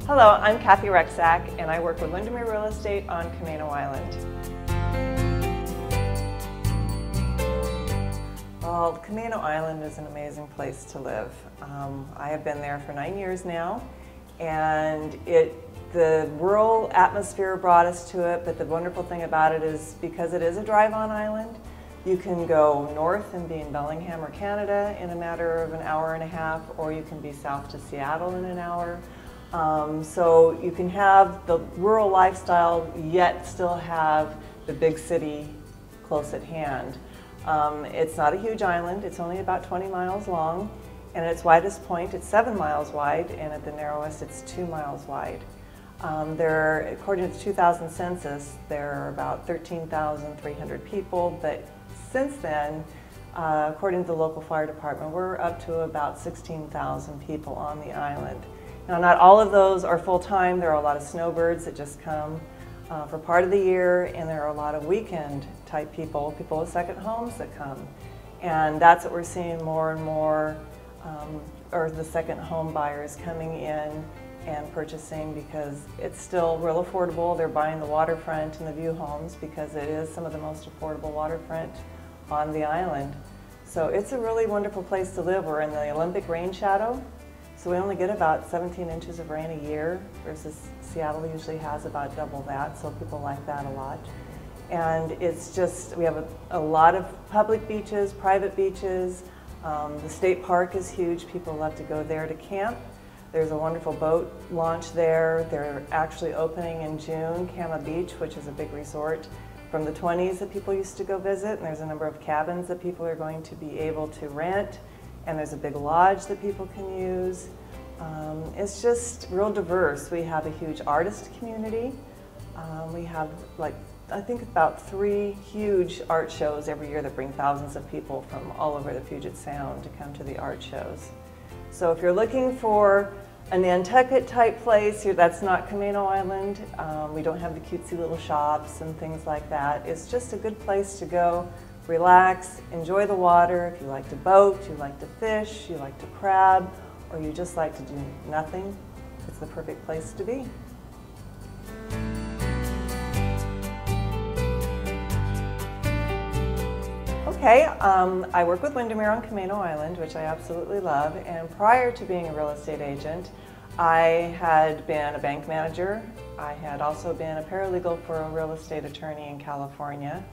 Hello, I'm Kathy Rexach, and I work with Windermere Real Estate on Camano Island. Well, Camano Island is an amazing place to live. I have been there for 9 years now, and the rural atmosphere brought us to it, but the wonderful thing about it is because it is a drive-on island, you can go north and be in Bellingham or Canada in a matter of an hour and a half, or you can be south to Seattle in an hour. So you can have the rural lifestyle yet still have the big city close at hand. It's not a huge island, it's only about 20 miles long, and at its widest point it's 7 miles wide, and at the narrowest it's 2 miles wide. According to the 2000 census, there are about 13,300 people, but since then, according to the local fire department, we're up to about 16,000 people on the island. Now, not all of those are full-time. There are a lot of snowbirds that just come for part of the year, and there are a lot of weekend-type people with second homes that come. And that's what we're seeing more and more, or the second home buyers coming in and purchasing, because it's still real affordable. They're buying the waterfront and the view homes because it is some of the most affordable waterfront on the island. So it's a really wonderful place to live. We're in the Olympic rain shadow. So we only get about 17 inches of rain a year, versus Seattle usually has about double that, so people like that a lot. And it's just, we have a lot of public beaches, private beaches. The state park is huge. People love to go there to camp. There's a wonderful boat launch there. They're actually opening in June, Camano Beach, which is a big resort from the 20s that people used to go visit. And there's a number of cabins that people are going to be able to rent. And there's a big lodge that people can use. It's just real diverse. We have a huge artist community. We have, I think about 3 huge art shows every year that bring thousands of people from all over the Puget Sound to come to the art shows. So if you're looking for a Nantucket type place, that's not Camano Island. We don't have the cutesy little shops and things like that. It's just a good place to go, relax, enjoy the water. If you like to boat, you like to fish, you like to crab, or you just like to do nothing, it's the perfect place to be. Okay, I work with Windermere on Camano Island, which I absolutely love, and prior to being a real estate agent, I had been a bank manager. I had also been a paralegal for a real estate attorney in California,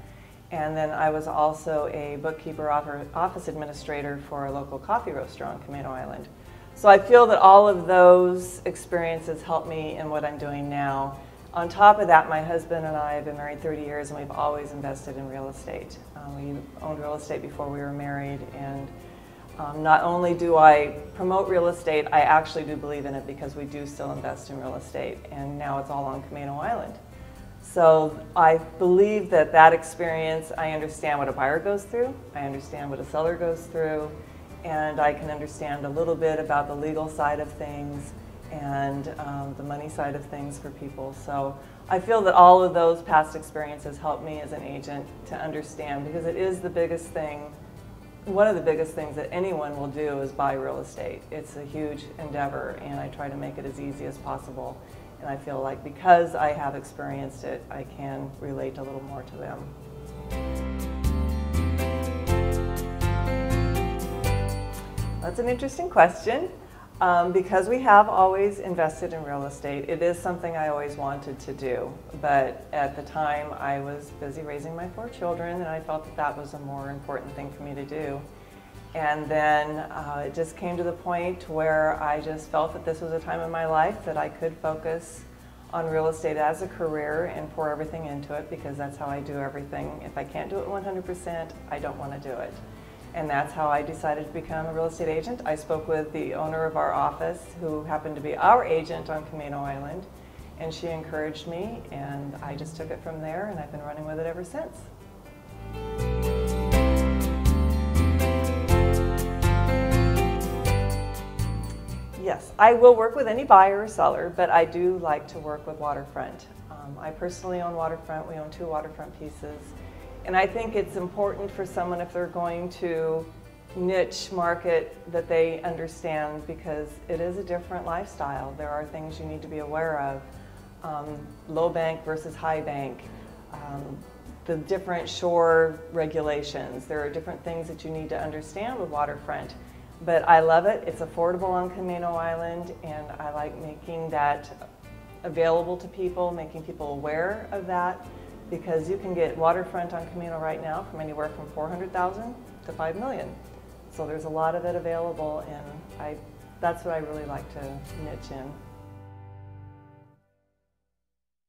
and then I was also a bookkeeper, office administrator for a local coffee roaster on Camano Island. So I feel that all of those experiences help me in what I'm doing now. On top of that, my husband and I have been married 30 years, and we've always invested in real estate. We owned real estate before we were married, and not only do I promote real estate, I actually do believe in it, because we do still invest in real estate, and now it's all on Camano Island. So I believe that that experience, I understand what a buyer goes through, I understand what a seller goes through, and I can understand a little bit about the legal side of things and the money side of things for people. So I feel that all of those past experiences help me as an agent to understand, because it is the biggest thing, one of the biggest things that anyone will do is buy real estate. It's a huge endeavor, and I try to make it as easy as possible. And I feel like because I have experienced it, I can relate a little more to them. That's an interesting question. Because we have always invested in real estate, it is something I always wanted to do. But at the time, I was busy raising my 4 children, and I felt that that was a more important thing for me to do. And then it just came to the point where I just felt that this was a time in my life that I could focus on real estate as a career and pour everything into it, because that's how I do everything. If I can't do it 100%, I don't want to do it. And that's how I decided to become a real estate agent. I spoke with the owner of our office, who happened to be our agent on Camano Island, and she encouraged me, and I just took it from there, and I've been running with it ever since. Yes, I will work with any buyer or seller, but I do like to work with waterfront. I personally own waterfront. We own 2 waterfront pieces. And I think it's important for someone, if they're going to niche market that they understand, because it is a different lifestyle. There are things you need to be aware of. Low bank versus high bank, the different shore regulations. There are different things that you need to understand with waterfront. But I love it. It's affordable on Camano Island, and I like making that available to people, making people aware of that, because you can get waterfront on Camano right now from anywhere from $400,000 to $5 million. So there's a lot of it available, and that's what I really like to niche in.